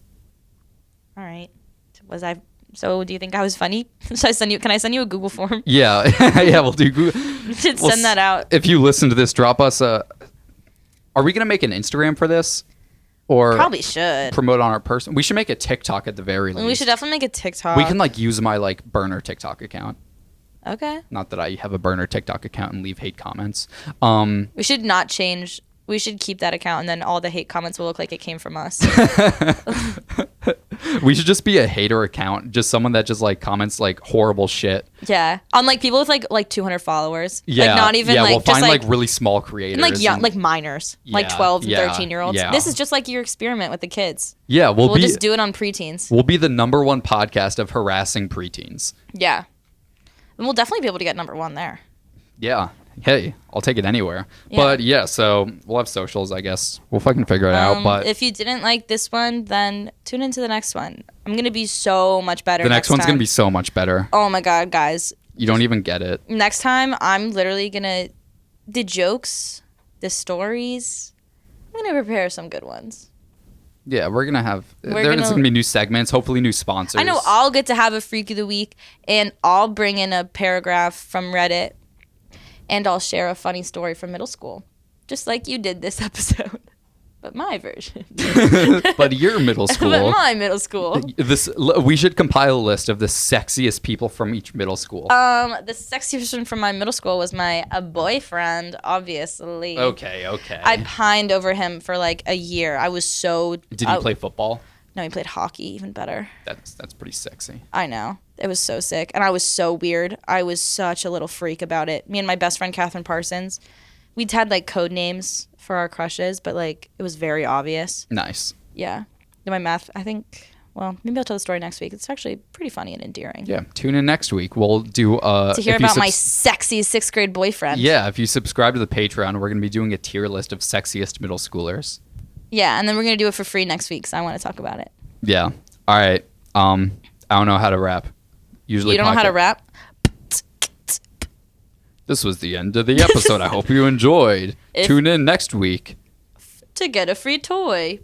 All right. So do you think I was funny? Should I send you? Can I send you a Google form? Yeah. Yeah, we'll do Google. You should send that out. If you listen to this, drop us a... Are we going to make an Instagram for this? Or Probably should. promote on our person? We should make a TikTok at the very least. We should definitely make a TikTok. We can use my burner TikTok account. Okay. Not that I have a burner TikTok account and leave hate comments. We should not change. We should keep that account, and then all the hate comments will look like it came from us. We should just be a hater account, just someone that just comments horrible shit. Yeah, on people with like 200 followers. Yeah, not even we'll just find really small creators, and young, minors, Yeah, 12 and yeah, 13-year-olds. yeah. This is just your experiment with the kids. Yeah, We'll just do it on preteens. We'll be the #1 podcast of harassing preteens. Yeah, and we'll definitely be able to get #1 there. Yeah. Hey, I'll take it anywhere. Yeah. But yeah, so we'll have socials, I guess. We'll fucking figure it out. But if you didn't like this one, then tune into the next one. I'm gonna be so much better. the next one's time. gonna be so much better. Oh my god, guys! You don't even get it. Next time, I'm literally gonna the jokes, the stories. I'm gonna prepare some good ones. Yeah, we're gonna have. There's gonna be new segments. Hopefully, new sponsors. I know I'll get to have a freak of the week, and I'll bring in a paragraph from Reddit, and I'll share a funny story from middle school, just like you did this episode, but my version. But your middle school. But my middle school. We should compile a list of the sexiest people from each middle school. The sexiest person from my middle school was my boyfriend, obviously. Okay. I pined over him for a year. I was so. Did he play football? No, he played hockey, even better. That's pretty sexy. I know. It was so sick. And I was so weird. I was such a little freak about it. Me and my best friend, Catherine Parsons, we'd had like code names for our crushes, but like it was very obvious. Nice. Yeah. And my math, I think, well, maybe I'll tell the story next week. It's actually pretty funny and endearing. Yeah. Tune in next week. We'll do to hear about my sexy 6th grade boyfriend. Yeah. If you subscribe to the Patreon, we're going to be doing a tier list of sexiest middle schoolers. Yeah. And then we're going to do it for free next week because I want to talk about it. Yeah. All right. I don't know how to rap. Usually you don't know how to rap? This was the end of the episode. I hope you enjoyed. Tune in next week to get a free toy.